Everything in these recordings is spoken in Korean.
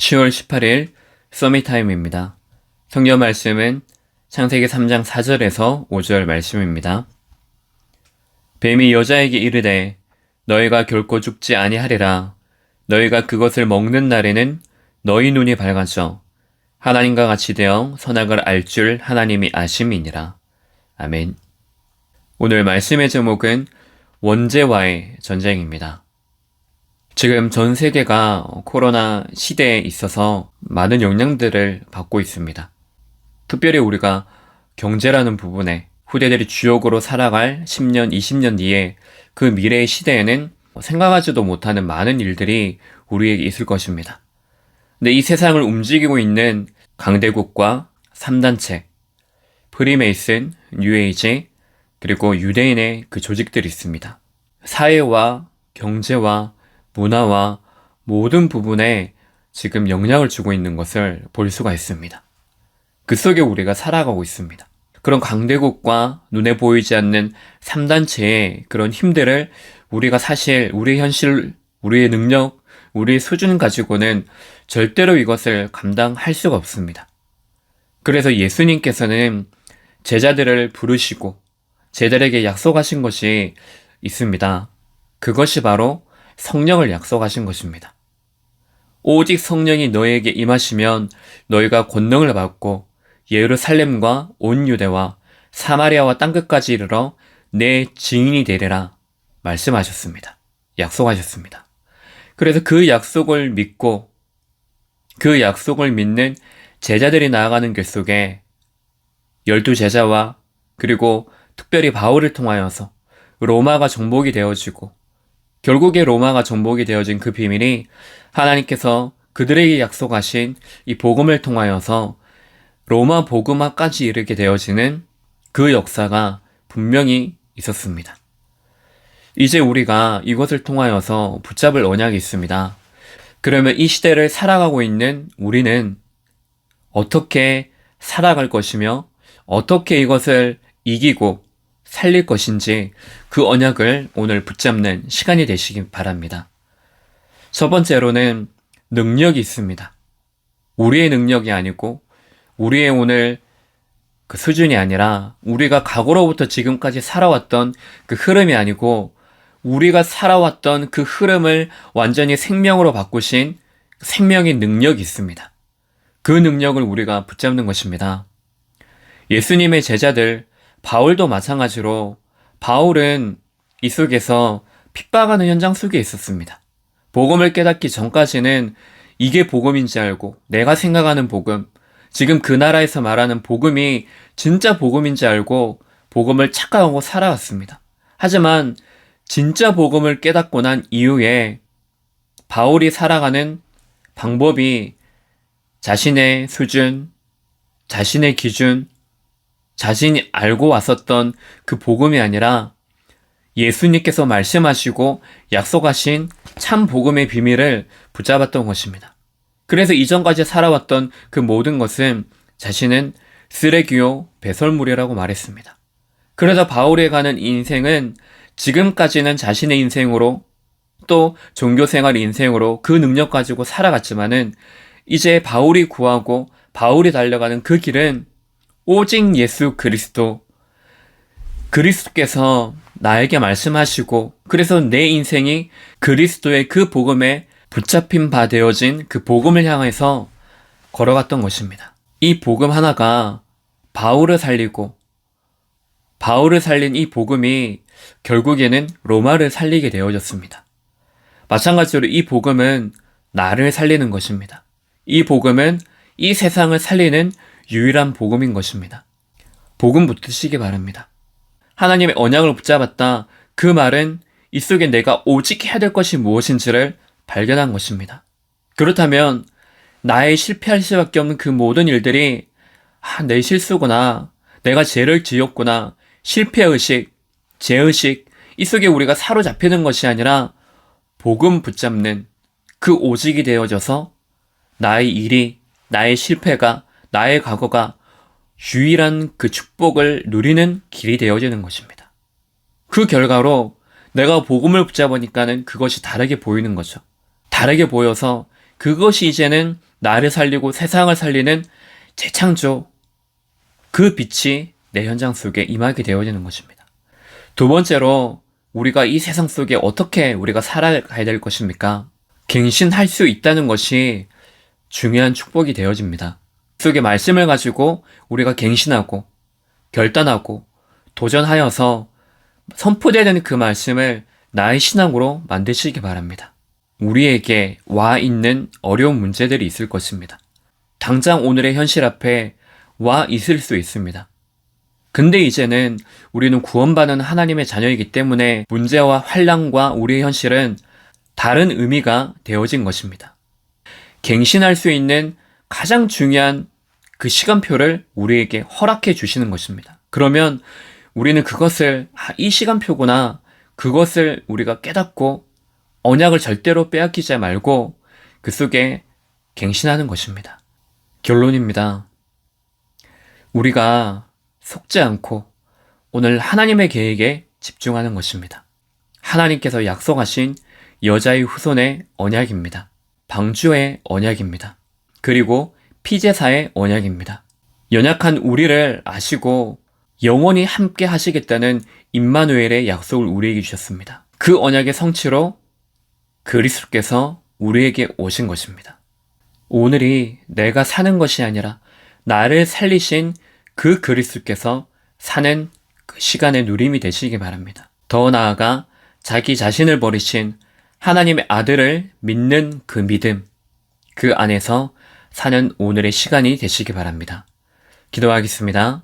10월 18일 서밋타임입니다. 성경 말씀은 창세기 3장 4절에서 5절 말씀입니다. 뱀이 여자에게 이르되 너희가 결코 죽지 아니하리라. 너희가 그것을 먹는 날에는 너희 눈이 밝아져 하나님과 같이 되어 선악을 알 줄 하나님이 아심이니라. 아멘. 오늘 말씀의 제목은 원죄와의 전쟁입니다. 지금 전 세계가 코로나 시대에 있어서 많은 영향들을 받고 있습니다. 특별히 우리가 경제라는 부분에 후대들이 주역으로 살아갈 10년, 20년 뒤에 그 미래의 시대에는 생각하지도 못하는 많은 일들이 우리에게 있을 것입니다. 근데 이 세상을 움직이고 있는 강대국과 3단체, 프리메이슨, 뉴에이지, 그리고 유대인의 그 조직들이 있습니다. 사회와 경제와 문화와 모든 부분에 지금 영향을 주고 있는 것을 볼 수가 있습니다. 그 속에 우리가 살아가고 있습니다. 그런 강대국과 눈에 보이지 않는 3단체의 그런 힘들을 우리가 사실 우리의 현실, 우리의 능력, 우리의 수준 가지고는 절대로 이것을 감당할 수가 없습니다. 그래서 예수님께서는 제자들을 부르시고 제자들에게 약속하신 것이 있습니다. 그것이 바로 성령을 약속하신 것입니다. 오직 성령이 너희에게 임하시면 너희가 권능을 받고 예루살렘과 온 유대와 사마리아와 땅끝까지 이르러 내 증인이 되리라 말씀하셨습니다. 약속하셨습니다. 그래서 그 약속을 믿고 그 약속을 믿는 제자들이 나아가는 길 속에 12제자와 그리고 특별히 바울을 통하여서 로마가 정복이 되어지고 결국에 로마가 정복이 되어진 그 비밀이 하나님께서 그들에게 약속하신 이 복음을 통하여서 로마 복음화까지 이르게 되어지는 그 역사가 분명히 있었습니다. 이제 우리가 이것을 통하여서 붙잡을 언약이 있습니다. 그러면 이 시대를 살아가고 있는 우리는 어떻게 살아갈 것이며 어떻게 이것을 이기고 살릴 것인지 그 언약을 오늘 붙잡는 시간이 되시기 바랍니다. 첫 번째로는 능력이 있습니다. 우리의 능력이 아니고 우리의 오늘 그 수준이 아니라 우리가 과거로부터 지금까지 살아왔던 그 흐름이 아니고 우리가 살아왔던 그 흐름을 완전히 생명으로 바꾸신 생명의 능력이 있습니다. 그 능력을 우리가 붙잡는 것입니다. 예수님의 제자들 바울도 마찬가지로 바울은 이 속에서 핍박하는 현장 속에 있었습니다. 복음을 깨닫기 전까지는 이게 복음인지 알고 내가 생각하는 복음, 지금 그 나라에서 말하는 복음이 진짜 복음인지 알고 복음을 착각하고 살아왔습니다. 하지만 진짜 복음을 깨닫고 난 이후에 바울이 살아가는 방법이 자신의 수준, 자신의 기준, 자신이 알고 왔었던 그 복음이 아니라 예수님께서 말씀하시고 약속하신 참 복음의 비밀을 붙잡았던 것입니다. 그래서 이전까지 살아왔던 그 모든 것은 자신은 쓰레기요 배설물이라고 말했습니다. 그래서 바울이 가는 인생은 지금까지는 자신의 인생으로 또 종교생활 인생으로 그 능력 가지고 살아갔지만은 이제 바울이 구하고 바울이 달려가는 그 길은 오직 예수 그리스도께서 나에게 말씀하시고 그래서 내 인생이 그리스도의 그 복음에 붙잡힌 바 되어진 그 복음을 향해서 걸어갔던 것입니다. 이 복음 하나가 바울을 살리고 바울을 살린 이 복음이 결국에는 로마를 살리게 되어졌습니다. 마찬가지로 이 복음은 나를 살리는 것입니다. 이 복음은 이 세상을 살리는 유일한 복음인 것입니다. 복음 붙으시기 바랍니다. 하나님의 언약을 붙잡았다. 그 말은 이 속에 내가 오직 해야 될 것이 무엇인지를 발견한 것입니다. 그렇다면 나의 실패할 수밖에 없는 그 모든 일들이 내 실수구나, 내가 죄를 지었구나, 실패의식, 죄의식 이 속에 우리가 사로잡히는 것이 아니라 복음 붙잡는 그 오직이 되어져서 나의 일이, 나의 실패가, 나의 과거가 유일한 그 축복을 누리는 길이 되어지는 것입니다. 그 결과로 내가 복음을 붙잡으니까는 그것이 다르게 보이는 거죠. 다르게 보여서 그것이 이제는 나를 살리고 세상을 살리는 재창조, 그 빛이 내 현장 속에 임하게 되어지는 것입니다. 두 번째로 우리가 이 세상 속에 어떻게 우리가 살아가야 될 것입니까? 갱신할 수 있다는 것이 중요한 축복이 되어집니다. 속의 말씀을 가지고 우리가 갱신하고 결단하고 도전하여서 선포되는 그 말씀을 나의 신앙으로 만드시기 바랍니다. 우리에게 와 있는 어려운 문제들이 있을 것입니다. 당장 오늘의 현실 앞에 와 있을 수 있습니다. 근데 이제는 우리는 구원받은 하나님의 자녀이기 때문에 문제와 환난과 우리의 현실은 다른 의미가 되어진 것입니다. 갱신할 수 있는 가장 중요한 그 시간표를 우리에게 허락해 주시는 것입니다. 그러면 우리는 그것을 이 시간표구나, 그것을 우리가 깨닫고 언약을 절대로 빼앗기지 말고 그 속에 갱신하는 것입니다. 결론입니다. 우리가 속지 않고 오늘 하나님의 계획에 집중하는 것입니다. 하나님께서 약속하신 여자의 후손의 언약입니다. 방주의 언약입니다. 그리고 피제사의 언약입니다. 연약한 우리를 아시고 영원히 함께 하시겠다는 임마누엘의 약속을 우리에게 주셨습니다. 그 언약의 성취로 그리스도께서 우리에게 오신 것입니다. 오늘이 내가 사는 것이 아니라 나를 살리신 그 그리스도께서 사는 그 시간의 누림이 되시기 바랍니다. 더 나아가 자기 자신을 버리신 하나님의 아들을 믿는 그 믿음, 그 안에서 사는 오늘의 시간이 되시기 바랍니다. 기도하겠습니다.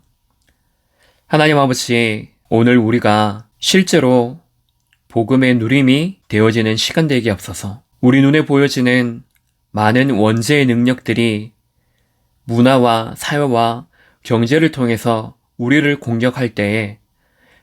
하나님 아버지, 오늘 우리가 실제로 복음의 누림이 되어지는 시간 되게 없어서 우리 눈에 보여지는 많은 원죄의 능력들이 문화와 사회와 경제를 통해서 우리를 공격할 때에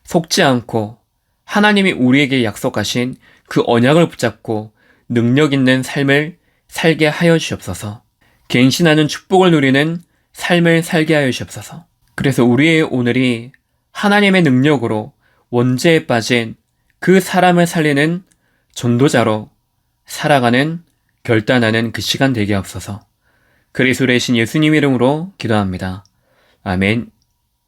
속지 않고 하나님이 우리에게 약속하신 그 언약을 붙잡고 능력 있는 삶을 살게 하여 주옵소서. 갱신하는 축복을 누리는 삶을 살게 하여 주옵소서. 그래서 우리의 오늘이 하나님의 능력으로 원죄에 빠진 그 사람을 살리는 전도자로 살아가는 결단하는 그 시간 되게 없어서 그리스도의 신 예수님 이름으로 기도합니다. 아멘.